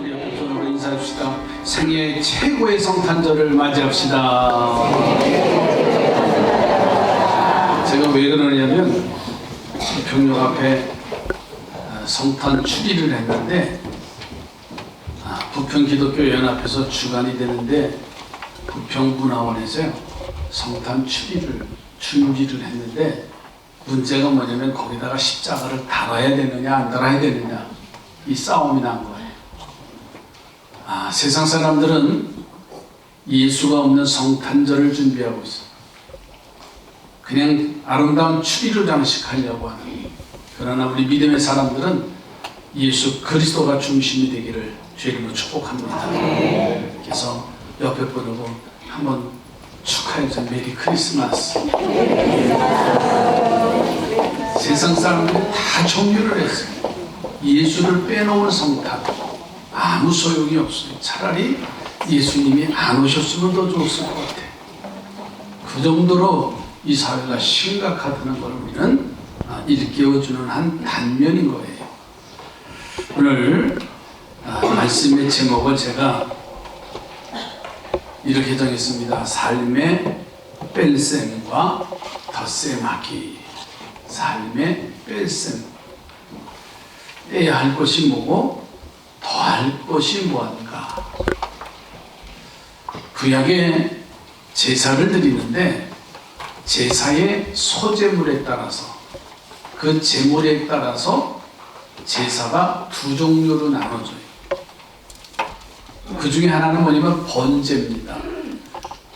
우리 옆에 손으로 인사합시다. 생애 최고의 성탄절을 맞이합시다. 제가 왜 그러냐면 병력 앞에 성탄 추리를 했는데 부평기독교연합에서 주관이 되는데 부평문화원에서요 성탄 추리를 준비를 했는데 문제가 뭐냐면 거기다가 십자가를 달아야 되느냐 안 달아야 되느냐 이 싸움이 난 거예요. 세상 사람들은 예수가 없는 성탄절을 준비하고 있어요. 그냥 아름다운 추리를 장식하려고 하는. 그러나 우리 믿음의 사람들은 예수 그리스도가 중심이 되기를 주님으로 축복합니다. 그래서 옆에 분하고 한번 축하해서 메리 크리스마스. 세상 사람들이 다 종교를 했어요. 예수를 빼놓은 성탄 아무 소용이 없어요. 차라리 예수님이 안 오셨으면 더 좋았을 것 같아요. 그 정도로 이 사회가 심각하다는 걸 우리는 일깨워주는 한 단면인 거예요. 오늘 말씀의 제목을 제가 이렇게 정했습니다. 삶의 뺄셈과 덧셈하기. 삶의 뺄셈. 떼야 할 것이 뭐고 더할 것이 무엇인가. 구약에 제사를 드리는데 제사의 소제물에 따라서 그 제물에 따라서 제사가 두 종류로 나눠져요. 그 중에 하나는 뭐냐면 번제입니다.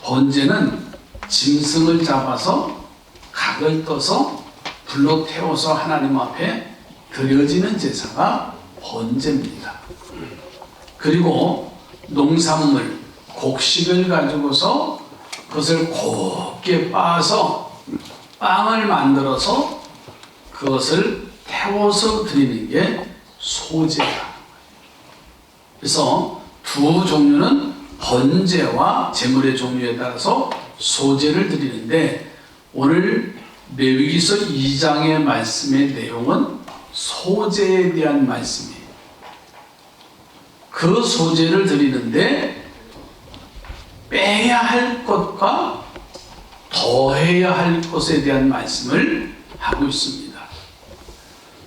번제는 짐승을 잡아서 각을 떠서 불로 태워서 하나님 앞에 드려지는 제사가 번제입니다. 그리고 농산물, 곡식을 가지고서 그것을 곱게 빻아서 빵을 만들어서 그것을 태워서 드리는 게 소제다. 그래서 두 종류는 번제와 제물의 종류에 따라서 소제를 드리는데 오늘 레위기서 2장의 말씀의 내용은 소제에 대한 말씀이에요. 그 소제를 드리는데 빼야 할 것과 더해야 할 것에 대한 말씀을 하고 있습니다.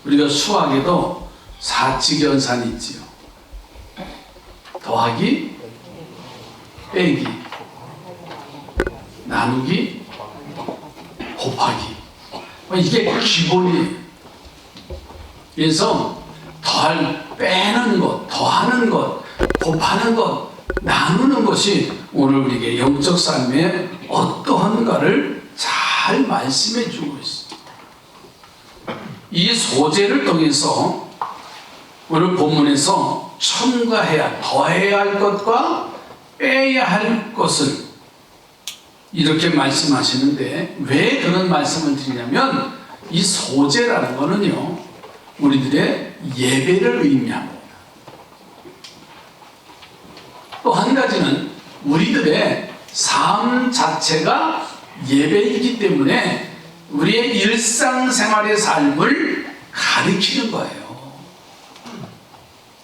우리가 수학에도 사칙연산이 있지요. 더하기, 빼기, 나누기, 곱하기. 이게 기본이에요. 그래서 빼는 것, 더하는 것, 곱하는 것, 나누는 것이 오늘 우리에게 영적 삶에 어떠한가를 잘 말씀해 주고 있습니다. 이 소제를 통해서 오늘 본문에서 첨가해야, 더해야 할 것과 빼야 할 것을 이렇게 말씀하시는데 왜 그런 말씀을 드리냐면 이 소제라는 거는요 우리들의 예배를 의미합니다. 또 한 가지는 우리들의 삶 자체가 예배이기 때문에 우리의 일상생활의 삶을 가리키는 거예요.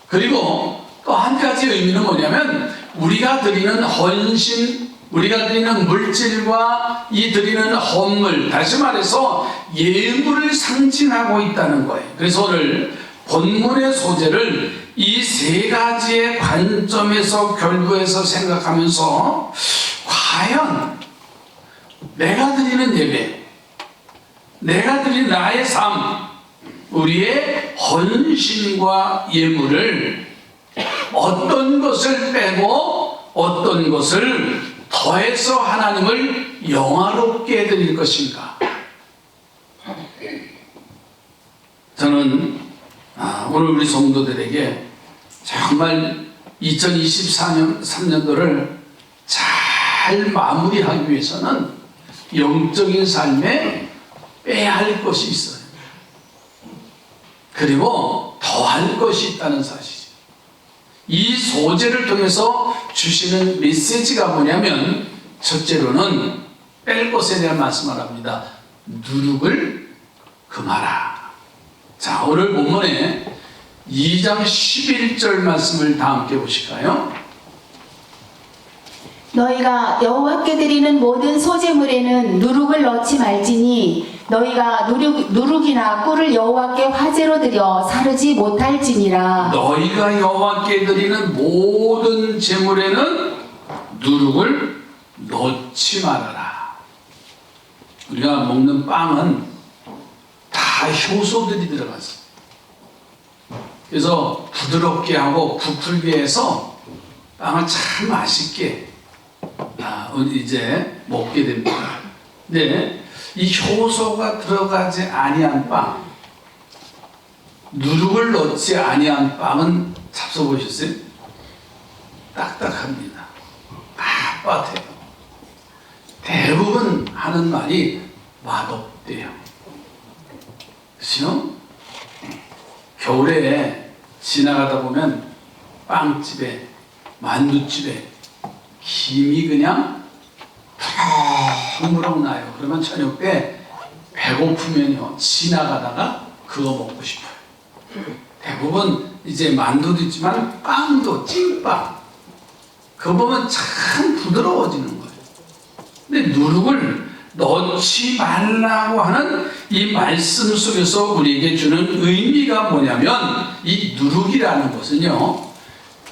그리고 또 한 가지 의미는 뭐냐면 우리가 드리는 헌신, 우리가 드리는 물질과 이 드리는 헌물, 다시 말해서 예물을 상징하고 있다는 거예요. 그래서 오늘 본문의 소제를 이 세 가지의 관점에서 결부해서 생각하면서 과연 내가 드리는 예배, 내가 드리는 나의 삶, 우리의 헌신과 예물을 어떤 것을 빼고 어떤 것을 더해서 하나님을 영화롭게 해드릴 것인가. 저는 오늘 우리 성도들에게 정말 2023년도를 잘 마무리하기 위해서는 영적인 삶에 빼야 할 것이 있어요. 그리고 더할 것이 있다는 사실이죠. 이 소제를 통해서 주시는 메시지가 뭐냐면 첫째로는 뺄 것에 대한 말씀을 합니다. 누룩을 금하라. 자, 오늘 본문에 2장 11절 말씀을 다 함께 보실까요? 너희가 여호와께 드리는 모든 소제물에는 누룩을 넣지 말지니 너희가 누룩이나 꿀을 여호와께 화제로 드려 사르지 못할지니라. 너희가 여호와께 드리는 모든 제물에는 누룩을 넣지 말아라. 우리가 먹는 빵은 다 효소들이 들어갔어요. 그래서 부드럽게 하고 부풀게 해서 빵을 참 맛있게 이제 먹게 됩니다. 근데 이 효소가 들어가지 아니한 빵, 누룩을 넣지 아니한 빵은 잡숴보셨어요? 딱딱합니다. 빳빳해요. 대부분 하는 말이 맛없대요. 그렇죠? 겨울에 지나가다 보면 빵집에, 만두집에 김이 그냥 무럭무럭 나요. 그러면 저녁 때 배고프면요 지나가다가 그거 먹고 싶어요. 대부분 이제 만두도 있지만 빵도 찐빵 그거 보면 참 부드러워지는 거예요. 근데 누룩을 넣지 말라고 하는 이 말씀 속에서 우리에게 주는 의미가 뭐냐면 이 누룩이라는 것은요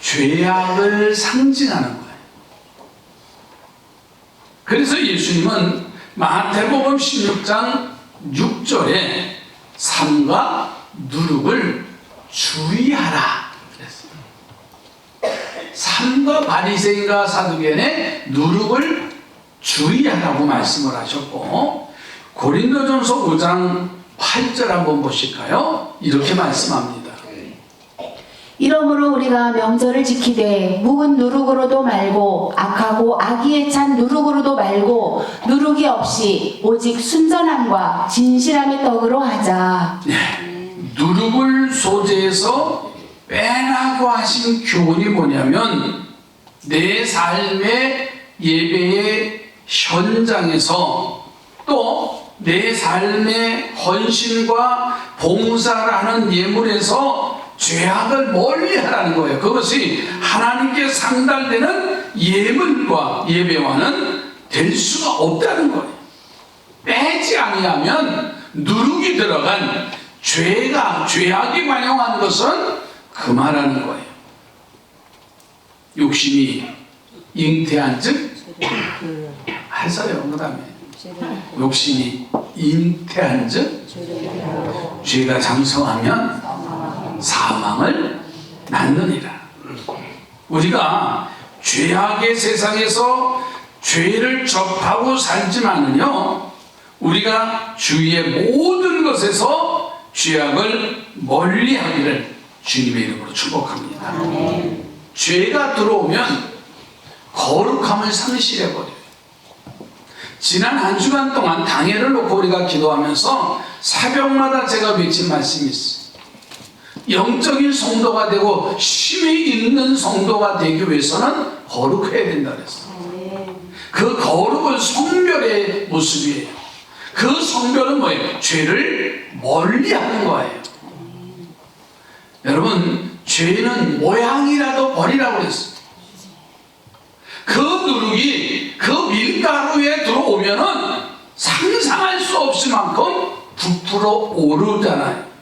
죄악을 상징하는 거예요. 그래서 예수님은 마태복음 16장 6절에 삼가 누룩을 주의하라 그랬어요. 삼가 바리새인과 사두개인의 누룩을 주의하라고 말씀을 하셨고, 고린도전서 5장 8절 한번 보실까요? 이렇게 말씀합니다. 이러므로 우리가 명절을 지키되 묵은 누룩으로도 말고 악하고 악의에 찬 누룩으로도 말고 누룩이 없이 오직 순전함과 진실함의 떡으로 하자. 네, 누룩을 소재해서 빼라고 하신 교훈이 뭐냐면 내 삶의 예배의 현장에서 또 내 삶의 헌신과 봉사를 하는 예물에서 죄악을 멀리하라는 거예요. 그것이 하나님께 상달되는 예물과 예배와는 될 수가 없다는 거예요. 빼지 아니하면 누룩이 들어간 죄악이 관영한 것은 그만하는 거예요. 욕심이 잉태한즉 해서요. 그 다음에 욕심이 잉태한즉 죄가 장성하면 사망을 낳느니라. 우리가 죄악의 세상에서 죄를 접하고 살지만은요, 우리가 주위의 모든 것에서 죄악을 멀리하기를 주님의 이름으로 축복합니다. 죄가 들어오면 거룩함을 상실해버려요. 지난 한 주간 동안 당회를 놓고 우리가 기도하면서 새벽마다 제가 외친 말씀이 있어요. 영적인 성도가 되고 힘이 있는 성도가 되기 위해서는 거룩해야 된다 그랬어요. 그 거룩은 성별의 모습이에요. 그 성별은 뭐예요? 죄를 멀리하는 거예요. 여러분, 죄는 모양이라도 버리라고 그랬어요. 그 누룩이 그 밀가루에 들어오면은 상상할 수 없을 만큼 부풀어 오르잖아요.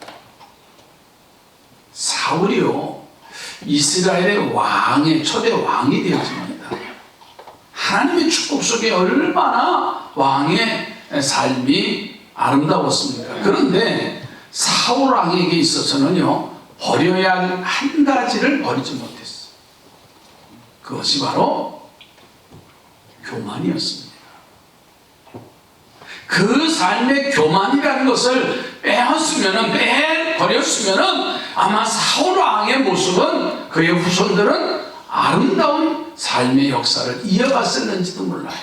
사울이요, 이스라엘의 왕의 초대 왕이 되었습니다. 하나님의 축복 속에 얼마나 왕의 삶이 아름다웠습니까? 그런데 사울 왕에게 있어서는요, 버려야 할 한 가지를 버리지 못했어요. 그것이 바로 교만이었습니다. 그 삶의 교만이라는 것을 버렸으면은 아마 사울 왕의 모습은 그의 후손들은 아름다운 삶의 역사를 이어갔을는지도 몰라요.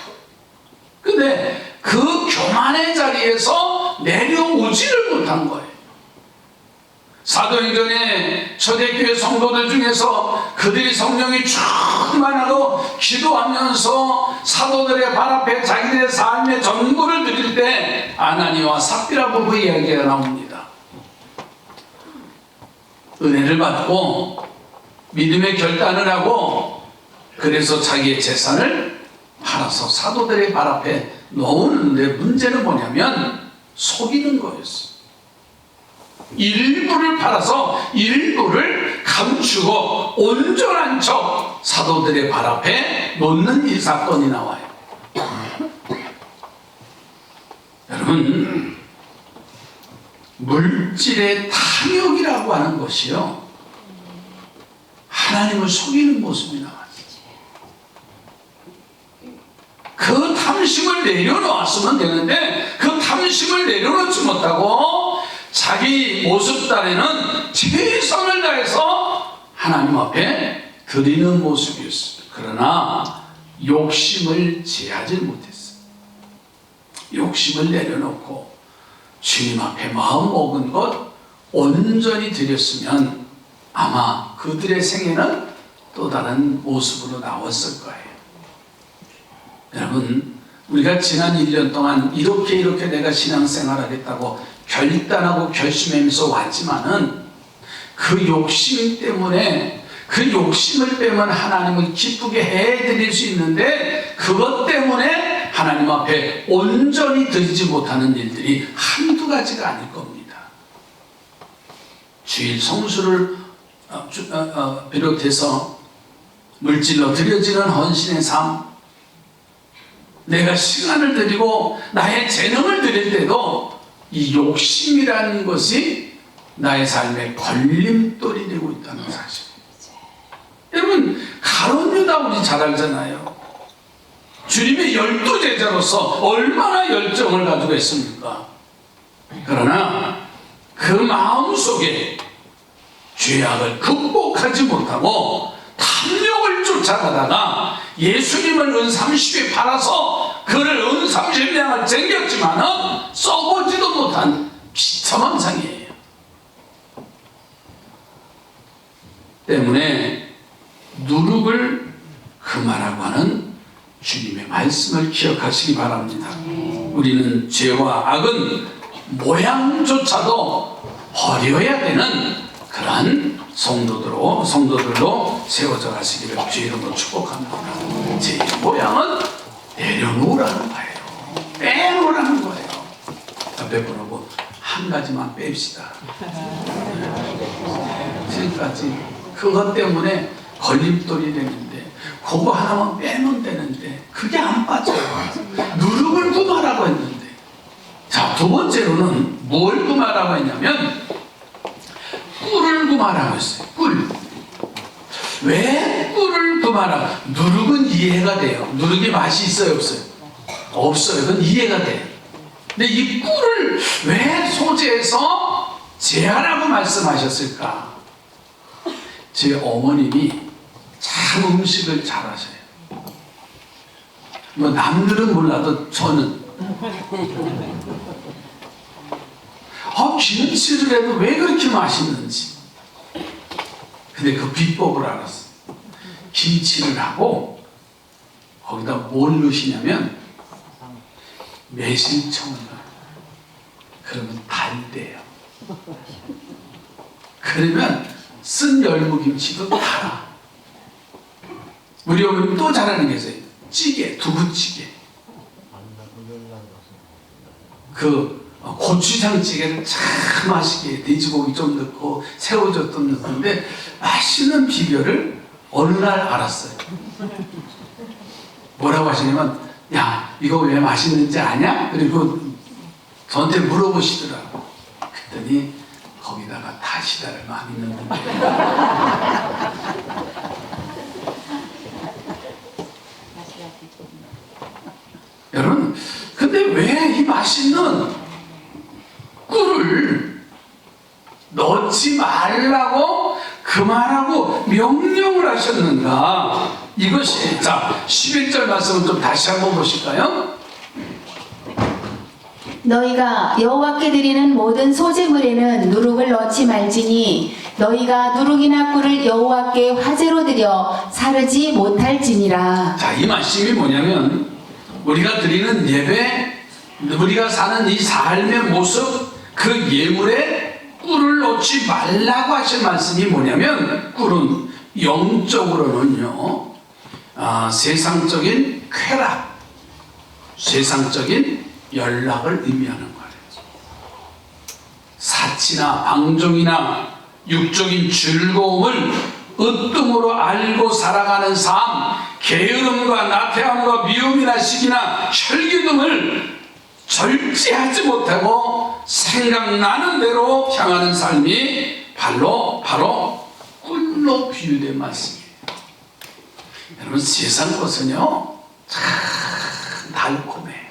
근데 그 교만의 자리에서 내려오지를 못한 거예요. 사도행전의 초대교회 성도들 중에서 그들이 성령이 충만하고 기도하면서 사도들의 발 앞에 자기들의 삶의 전부를 드릴 때 아나니와 삽비라 부부 이야기가 나옵니다. 은혜를 받고 믿음의 결단을 하고 그래서 자기의 재산을 팔아서 사도들의 발 앞에 놓는데 문제는 뭐냐면 속이는 거였어요. 일부를 팔아서 일부를 감추고 온전한 척 사도들의 발 앞에 놓는 이 사건이 나와요. 여러분, 물질의 탐욕이라고 하는 것이요, 하나님을 속이는 모습이 나와요. 그 탐심을 내려놓았으면 되는데 그 탐심을 내려놓지 못하고 자기 모습 딴에는 최선을 다해서 하나님 앞에 드리는 모습이었어요. 그러나 욕심을 제하지 못했어요. 욕심을 내려놓고 주님 앞에 마음 먹은 것 온전히 드렸으면 아마 그들의 생애는 또 다른 모습으로 나왔을 거예요. 여러분, 우리가 지난 1년 동안 이렇게 내가 신앙생활 하겠다고 결단하고 결심하면서 왔지만은 그 욕심 때문에 그 욕심을 빼면 하나님을 기쁘게 해드릴 수 있는데 그것 때문에 하나님 앞에 온전히 드리지 못하는 일들이 한두 가지가 아닐 겁니다. 주일 성수를 비롯해서 물질로 드려지는 헌신의 삶, 내가 시간을 드리고 나의 재능을 드릴 때도 이 욕심이라는 것이 나의 삶에 걸림돌이 되고 있다는 사실이에요. 여러분, 가룟 유다 우리 잘 알잖아요. 주님의 12제자로서 얼마나 열정을 가지고 있습니까? 그러나 그 마음속에 죄악을 극복하지 못하고 탐욕을 쫓아가다가 예수님을 은 30에 팔아서 그를 은 30냥을 쟁겼지만은 써보지도 못한 비참한 상이에요. 때문에 누룩을 금하라고 하는 주님의 말씀을 기억하시기 바랍니다. 우리는 죄와 악은 모양조차도 버려야 되는 그러한 성도들로 세워져 가시기를 주의 이름으로 축복합니다. 제 모양은 내려놓으라는 거예요. 빼놓으라는 거예요. 옆에 보고 한 가지만 뺍시다. 지금까지 그것 때문에 걸림돌이 되는데 그거 하나만 빼면 되는데 그게 안 빠져요. 누룩을 금하라고 했는데, 자, 두 번째로는 뭘 금하라고 했냐면 꿀을 금하라고 했어요. 꿀. 왜 꿀을 금하라? 누룩은 이해가 돼요. 누룩이 맛이 있어요, 없어요? 없어요. 그건 이해가 돼요. 근데 이 꿀을 왜 소재에서 제하라고 말씀하셨을까? 제 어머님이 참 음식을 잘하셔요. 뭐 남들은 몰라도 저는 김치를 해도 왜 그렇게 맛있는지. 근데 그 비법을 알았어. 김치를 하고 거기다 뭘 넣으시냐면 매실청을 넣어요. 그러면 달대요. 그러면 쓴 열무김치도 달아. 우리 어머님 또 잘하는 게 있어요. 찌개, 두부찌개. 그 고추장찌개를 참 맛있게 돼지고기 좀 넣고 새우젓 좀 넣는데 맛있는 비결을 어느 날 알았어요. 뭐라고 하시냐면, 야, 이거 왜 맛있는지 아냐? 그리고 저한테 물어보시더라고. 그랬더니 거기다가 다시다를 많이 넣는데 여러분, 근데 왜 이 맛있는 꿀을 넣지 말라고 그만하고 명령을 하셨는가? 이것이, 자, 11절 말씀을 좀 다시 한번 보실까요? 너희가 여호와께 드리는 모든 소재물에는 누룩을 넣지 말지니 너희가 누룩이나 꿀을 여호와께 화제로 드려 사르지 못할지니라. 자, 이 말씀이 뭐냐면 우리가 드리는 예배, 우리가 사는 이 삶의 모습, 그 예물에 꿀을 놓지 말라고 하신 말씀이 뭐냐면, 꿀은 영적으로는요, 세상적인 쾌락, 세상적인 연락을 의미하는 거예요. 사치나 방종이나 육적인 즐거움을 으뜸으로 알고 살아가는 삶, 게으름과 나태함과 미움이나 시기나 혈기 등을 절제하지 못하고 생각나는 대로 향하는 삶이 바로 꿀로 비유된 말씀이에요. 여러분, 세상 것은요 참 달콤해요.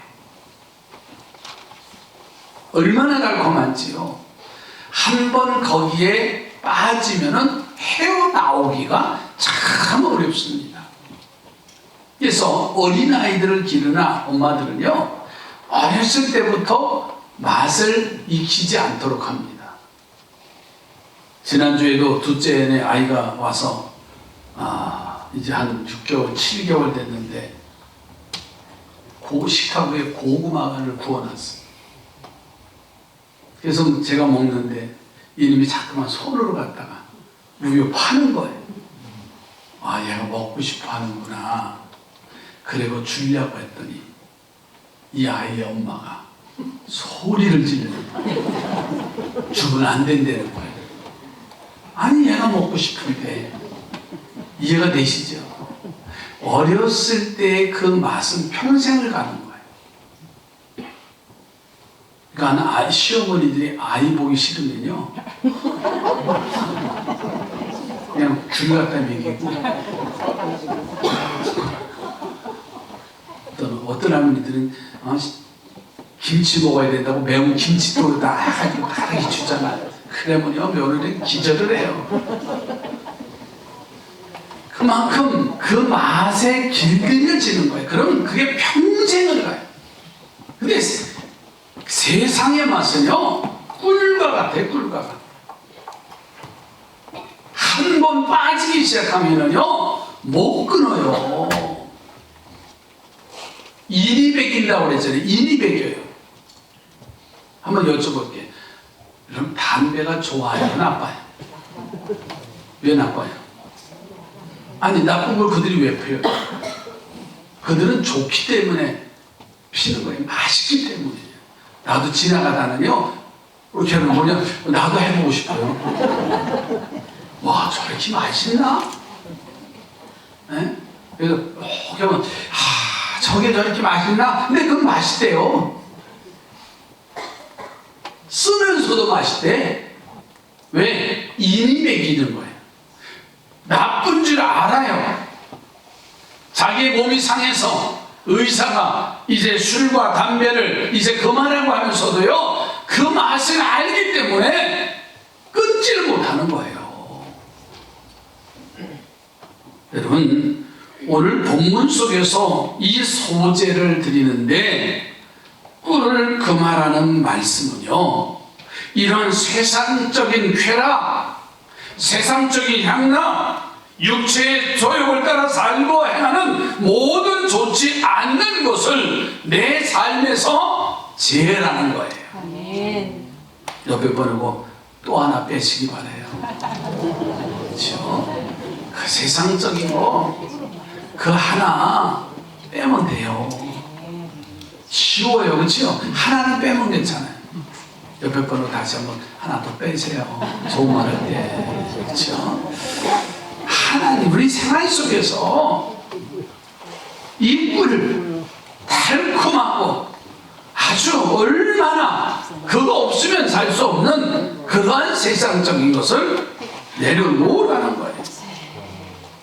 얼마나 달콤한지요. 한번 거기에 빠지면은 헤어나오기가 참 어렵습니다. 그래서 어린아이들을 기르는 엄마들은요, 어렸을 때부터 맛을 익히지 않도록 합니다. 지난주에도 둘째 아이가 와서 이제 한 6개월, 7개월 됐는데 식탁 위에 고구마를 구워놨어요. 그래서 제가 먹는데 이놈이 자꾸만 손으로 갖다가 우유 파는 거예요. 얘가 먹고 싶어 하는구나. 그리고 주려고 했더니 이 아이의 엄마가 소리를 지르는 거예요. 주면 안 된다는 거예요. 아니, 얘가 먹고 싶은데. 이해가 되시죠? 어렸을 때의 그 맛은 평생을 가는 거예요. 그러니까 시어머니들이 아이 보기 싫으면요, 그냥 귤 갖다 먹이고, 어떤 할머니들은 김치 먹어야 된다고 매운 김치도 다 해가지고 다 주잖아요. 그러면요, 며느리는 기절을 해요. 그만큼 그 맛에 길들여지는 거예요. 그러면 그게 평생을 가요. 근데 세상의 맛은요, 꿀과 같아요. 꿀과 같아요. 한 번 빠지기 시작하면은요, 못 끊어요. 인이 배긴다고 그랬잖아요. 인이 배겨요. 한번 여쭤볼게요. 그럼 담배가 좋아요? 나빠요? 왜 나빠요? 아니, 나쁜 걸 그들이 왜 피워요? 그들은 좋기 때문에 피는 거예요. 맛있기 때문이에요. 나도 지나가다는요, 이렇게 하면 뭐냐, 나도 해보고 싶어요. 와, 저렇게 맛있나? 네? 그래서 이렇게 하면 저게 저렇게 맛있나? 근데 그건 맛있대요. 쓰면서도 맛있대. 왜? 인이 배기는 거예요. 나쁜 줄 알아요. 자기 몸이 상해서 의사가 이제 술과 담배를 이제 그만하고 하면서도요, 그 맛을 알기 때문에 끊지를 못하는 거예요. 여러분, 오늘 본문 속에서 이 소재를 드리는데, 꿀을 금하라는 말씀은요, 이런 세상적인 쾌락, 세상적인 향락, 육체의 조욕을 따라 살고 행하는 모든 좋지 않는 것을 내 삶에서 제해라는 거예요. 아멘. 옆에 보내고 또 하나 빼시기 바라요. 그렇죠? 그 세상적인 거, 그 하나 빼면 돼요. 쉬워요. 그렇죠? 하나는 빼면 괜찮아요. 옆에 번호 다시 한번 하나 더 빼세요. 좋은 말 할 때. 그렇죠? 하나님, 우리 생활 속에서 이 꿀, 달콤하고 아주 얼마나 그거 없으면 살 수 없는 그러한 세상적인 것을 내려놓으라는 거예요.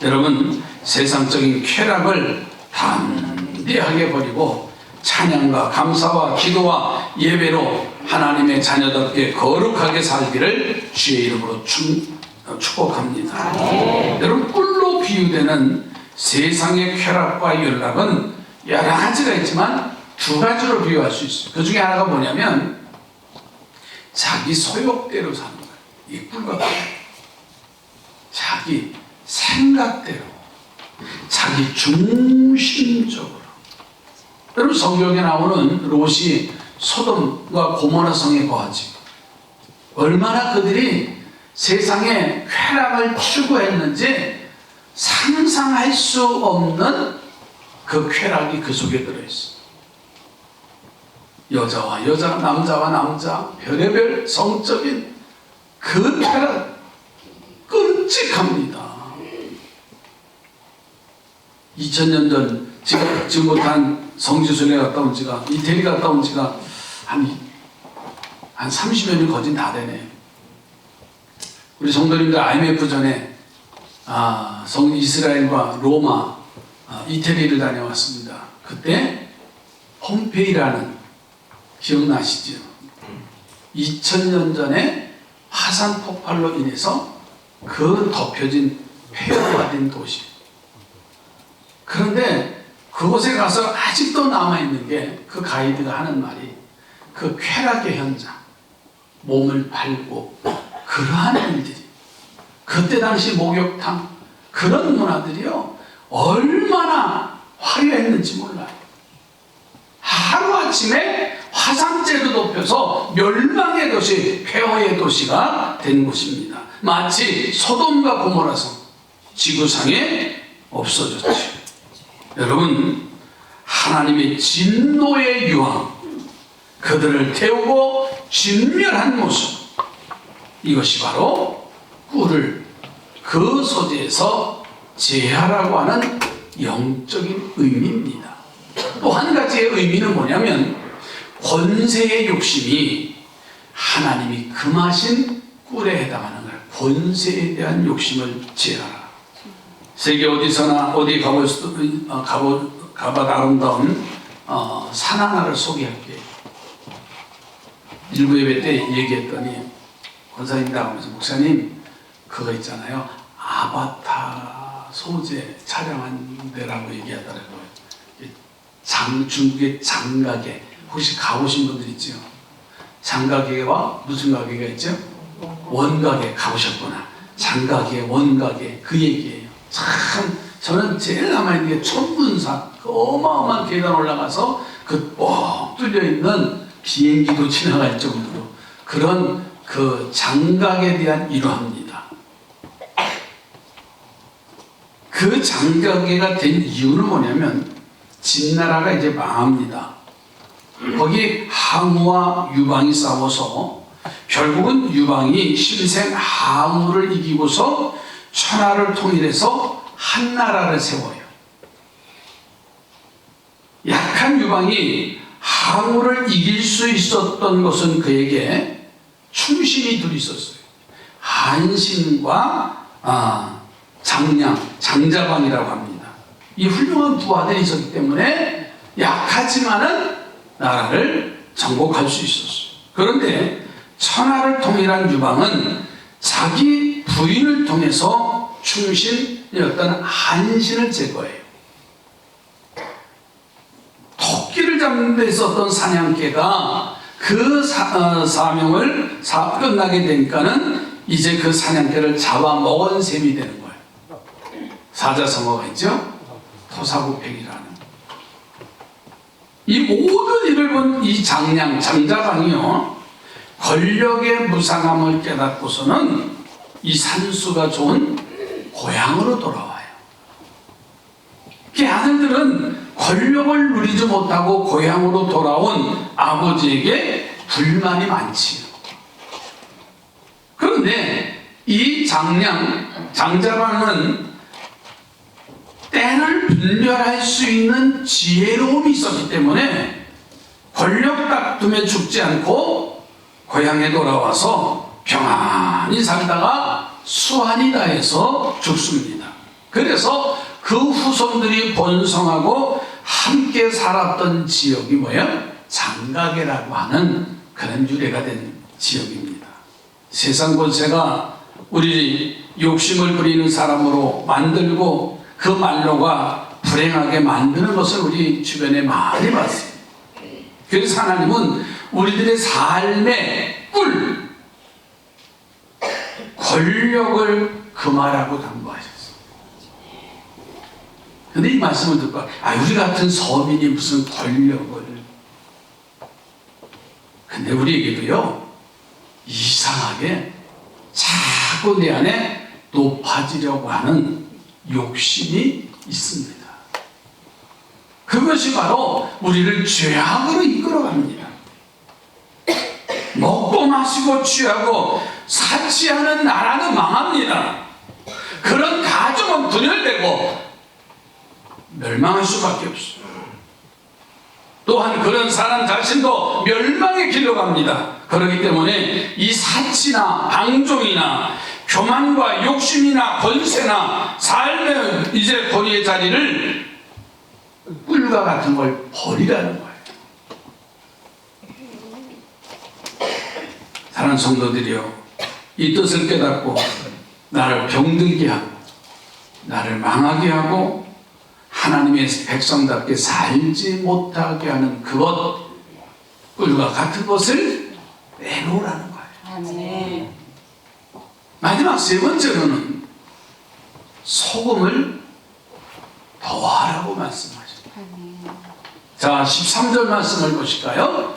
여러분, 세상적인 쾌락을 담대하게 버리고 찬양과 감사와 기도와 예배로 하나님의 자녀답게 거룩하게 살기를 주의 이름으로 축복합니다. 여러분, 꿀로 비유되는 세상의 쾌락과 연락은 여러 가지가 있지만 두 가지로 비유할 수 있어요. 그 중에 하나가 뭐냐면 자기 소욕대로 사는 거예요. 이 꿀과 자기 생각대로, 자기 중심적으로. 여러분, 성경에 나오는 롯이 소돔과 고모라 성에 거하지. 얼마나 그들이 세상의 쾌락을 추구했는지 상상할 수 없는 그 쾌락이 그 속에 들어있어. 여자와 여자, 남자와 남자, 별의별 성적인 그 쾌락 끔찍합니다. 2000년 전 제가 지금부터 성지순례 갔다 온 지가, 이태리 갔다 온 지가 한 30여 년 거진 다 되네. 우리 성도님들 IMF 전에 이스라엘과 로마, 이태리를 다녀왔습니다. 그때 폼페이라는 기억나시죠? 2000년 전에 화산 폭발로 인해서 그 덮여진 폐허화된 도시. 그런데 그곳에 가서 아직도 남아있는 게 그 가이드가 하는 말이 그 쾌락의 현장, 몸을 팔고 그러한 일들이, 그때 당시 목욕탕 그런 문화들이요 얼마나 화려했는지 몰라요. 하루아침에 화산재도 높여서 멸망의 도시, 폐허의 도시가 된 곳입니다. 마치 소돔과 고모라성 지구상에 없어졌죠. 여러분, 하나님의 진노의 유황, 그들을 태우고 진멸한 모습, 이것이 바로 꿀을 그 소재에서 제하라고 하는 영적인 의미입니다. 또 한 가지의 의미는 뭐냐면 권세의 욕심이 하나님이 금하신 꿀에 해당하는 거예요. 권세에 대한 욕심을 제하라. 세계 어디서나 어디 가봐도 아름다운 산 하나를 소개할게요. 일부 예배 때 얘기했더니 권사님 나오면서 목사님 그거 있잖아요. 아바타 소재 촬영한 데라고 얘기하더라고요. 중국의 장가게, 혹시 가보신 분들 있죠? 장가게와 무슨 가게가 있죠? 원가게 가보셨구나. 장가게, 원가게 그 얘기예요. 참 저는 제일 남아있는 게 천문산, 그 어마어마한 계단 올라가서 그 뻥 뚫려있는 비행기도 지나갈 정도로 그런 그 장각에 대한 일화입니다. 그 장각계가 된 이유는 뭐냐면 진나라가 이제 망합니다. 거기 항우와 유방이 싸워서 결국은 유방이 심생 항우를 이기고서 천하를 통일해서 한 나라를 세워요. 약한 유방이 항우를 이길 수 있었던 것은 그에게 충신이 둘이 있었어요. 한신과 장자방이라고 합니다. 이 훌륭한 두 아들이 있었기 때문에 약하지만은 나라를 정복할 수 있었어요. 그런데 천하를 통일한 유방은 자기 부인을 통해서 충신이었던 한신을 제거해요. 토끼를 잡는 데 있었던 사냥개가 그 사명을 끝나게 되니까는 이제 그 사냥개를 잡아먹은 셈이 되는 거예요. 사자성어가 있죠? 토사구팽이라는. 이 모든 일을 본 이 장자방이요, 권력의 무상함을 깨닫고서는 이 산수가 좋은 고향으로 돌아와요. 그 아들들은 권력을 누리지 못하고 고향으로 돌아온 아버지에게 불만이 많지요. 그런데 이 장자방은 때를 분별할 수 있는 지혜로움이 있었기 때문에 권력 다툼에 죽지 않고 고향에 돌아와서 평안히 살다가 수한이 다해서 죽습니다. 그래서 그 후손들이 번성하고 함께 살았던 지역이 뭐예요? 장가계라고 하는 그런 유래가 된 지역입니다. 세상 권세가 우리 욕심을 부리는 사람으로 만들고 그 말로가 불행하게 만드는 것을 우리 주변에 많이 봤어요. 그래서 하나님은 우리들의 삶의 꿀, 권력을 금하라고 당부하셨어요. 근데 이 말씀을 듣고 우리 같은 서민이 무슨 권력을. 근데 우리에게도요, 이사 이상하게 자꾸 내 안에 높아지려고 하는 욕심이 있습니다. 그것이 바로 우리를 죄악으로 이끌어갑니다. 먹고 마시고 취하고 사치하는 나라는 망합니다. 그런 가정은 분열되고 멸망할 수밖에 없어요. 또한 그런 사람 자신도 멸망의 길로 갑니다. 그렇기 때문에 이 사치나 방종이나 교만과 욕심이나 권세나 삶의 이제 권위의 자리를 꿀과 같은 걸 버리라는 거예요. 사랑하는 성도들이여, 이 뜻을 깨닫고 나를 병들게 하고 나를 망하게 하고 하나님의 백성답게 살지 못하게 하는 그것, 꿀과 같은 것을 내놓으라는 거예요. 아멘. 마지막 세 번째로는 소금을 더하라고 말씀하십니다. 자, 13절 말씀을 보실까요?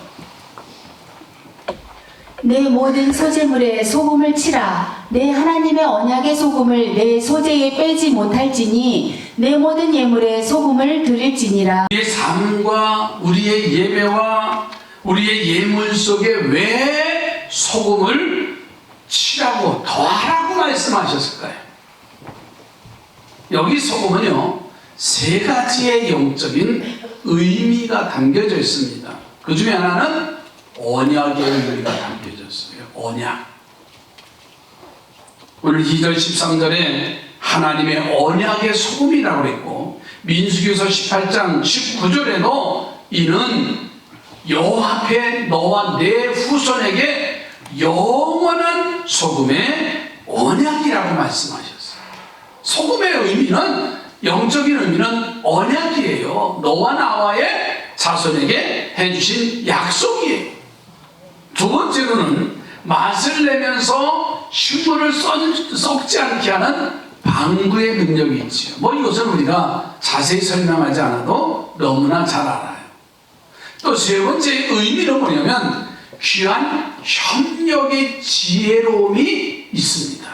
내 모든 소재물에 소금을 치라. 내 하나님의 언약의 소금을 내 소재에 빼지 못할지니 내 모든 예물에 소금을 드릴지니라. 우리의 삶과 우리의 예배와 우리의 예물 속에 왜 소금을 치라고 더하라고 말씀하셨을까요? 여기 소금은요, 세 가지의 영적인 의미가 담겨져 있습니다. 그 중에 하나는 언약의 의미가 담겨졌어요. 언약. 오늘 2절 13절에 하나님의 언약의 소금이라고 그랬고, 민수기서 18장 19절에도 이는 여호와 앞에 너와 내 후손에게 영원한 소금의 언약이라고 말씀하셨어요. 소금의 의미는, 영적인 의미는 언약이에요. 너와 나와의 자손에게 해주신 약속이에요. 두 번째로는 맛을 내면서 식물을 썩지 않게 하는 방부의 능력이 있지요. 뭐 이것은 우리가 자세히 설명하지 않아도 너무나 잘 알아요. 또 세 번째 의미는 뭐냐면 귀한 협력의 지혜로움이 있습니다.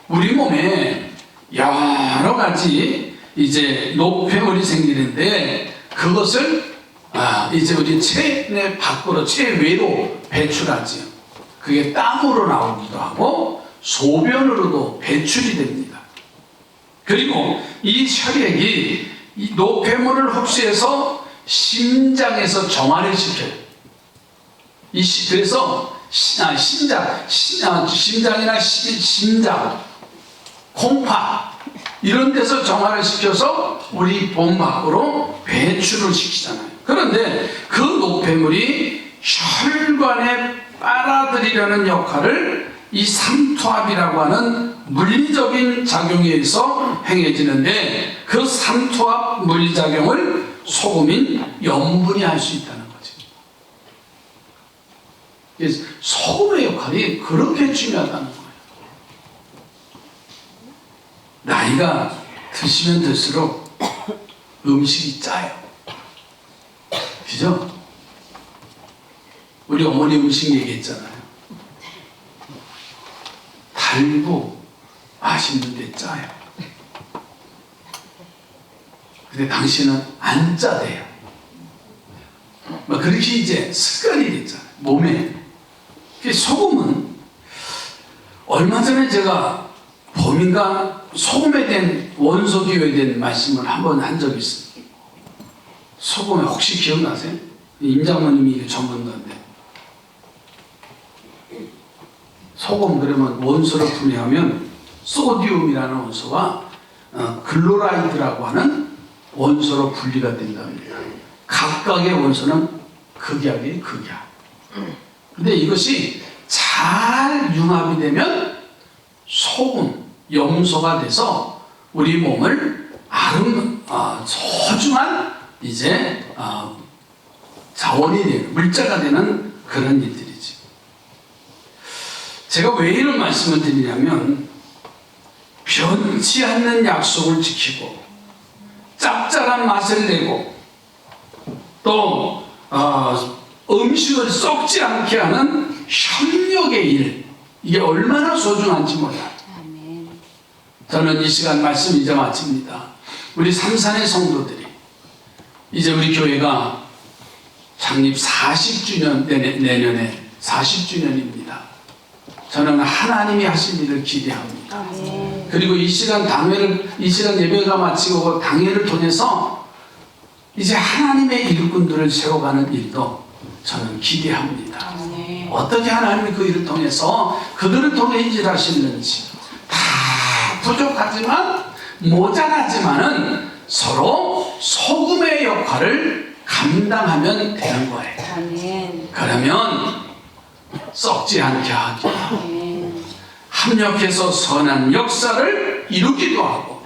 우리 몸에 여러 가지 이제 노폐물이 생기는데 그것을 이제 우리 체내 밖으로, 체외로 배출하지요. 그게 땀으로 나오기도 하고 소변으로도 배출이 됩니다. 그리고 이 혈액이 이 노폐물을 흡수해서 심장에서 정화를 시켜요. 그래서 심장이나 심장, 콩팥 이런 데서 정화를 시켜서 우리 몸 밖으로 배출을 시키잖아요. 그런데 그 노폐물이 혈관에 빨아들이려는 역할을 이 삼투압이라고 하는 물리적인 작용에 의해서 행해지는데, 그 삼투압 물리작용을 소금인 염분이 할 수 있다는 거죠. 그래서 소금의 역할이 그렇게 중요하다는 거예요. 나이가 드시면 들수록 음식이 짜요. 그죠? 우리 어머니 음식 얘기했잖아요. 달고 맛있는데 짜요. 근데 당신은 안 짜대요. 그렇게 이제 습관이 됐잖아요, 몸에. 소금은 얼마 전에 제가 봄인가 소금에 대한 원소 기호에 대한 말씀을 한번 한 적이 있어요. 소금에 혹시 기억나세요? 임장모님이 전문가인데, 소금 그러면 원소를 분해하면 소디움이라는 원소와 글로라이드라고 하는 원소로 분리가 된답니다. 각각의 원소는 극약이에요, 극약. 근데 이것이 잘 융합이 되면 소금, 염소가 돼서 우리 몸을 소중한 이제 자원이 되는, 물자가 되는 그런 일들이지. 제가 왜 이런 말씀을 드리냐면, 변치 않는 약속을 지키고 짭짤한 맛을 내고 또 음식을 썩지 않게 하는 협력의 일, 이게 얼마나 소중한지 몰라요. 아멘. 저는 이 시간 말씀 이제 마칩니다. 우리 삼산의 성도들이 이제 우리 교회가 창립 40주년, 내년에 40주년입니다. 저는 하나님이 하신 일을 기대합니다. 아멘. 그리고 이 시간 예배가 마치고 당회를 통해서 이제 하나님의 일꾼들을 세워가는 일도 저는 기대합니다. 아멘. 어떻게 하나님이 그 일을 통해서 그들을 통해 일하시는지, 다 부족하지만 모자라지만은 서로 소금의 역할을 감당하면 되는 거예요. 아멘. 그러면 썩지 않게 하기, 아멘. 합력해서 선한 역사를 이루기도 하고,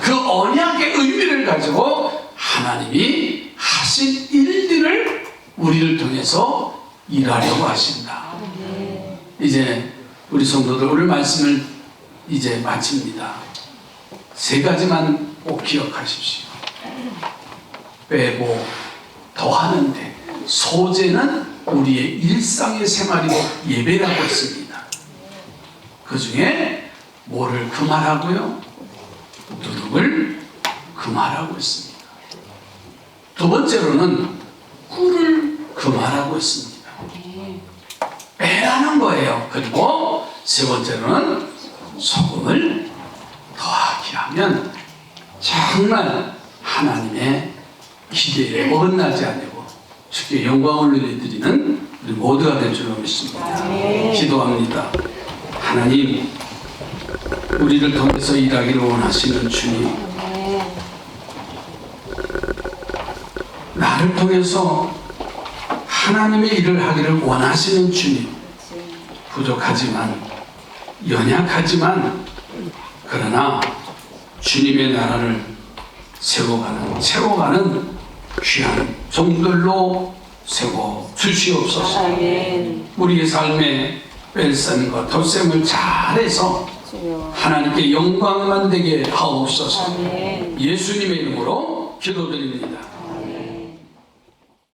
그 언약의 의미를 가지고 하나님이 하신 일들을 우리를 통해서 일하려고 하신다. 이제 우리 성도들 오늘 말씀을 이제 마칩니다. 세 가지만 꼭 기억하십시오. 빼고 더하는데 소재는 우리의 일상의 생활이고 예배라고 했습니다. 그 중에 뭐를 금하라고요? 누룩을 금하라고 했습니다. 두 번째로는 꿀을 금하라고 했습니다. 빼라는 거예요. 그리고 세 번째로는 소금을 더하게 하면 정말 하나님의 기대에 어긋나지 않고 주께 영광을 올려드리는 우리 모두가 될 줄로 믿습니다. 기도합니다. 하나님, 우리를 통해서 일하기를 원하시는 주님, 나를 통해서 하나님의 일을 하기를 원하시는 주님, 부족하지만 연약하지만 그러나 주님의 나라를 채워가는 귀한 종들로 세워 주시옵소서. 아멘. 우리의 삶에 뺄셈과 덧셈을 잘해서 하나님께 영광만 되게 하옵소서. 아멘. 예수님의 이름으로 기도드립니다.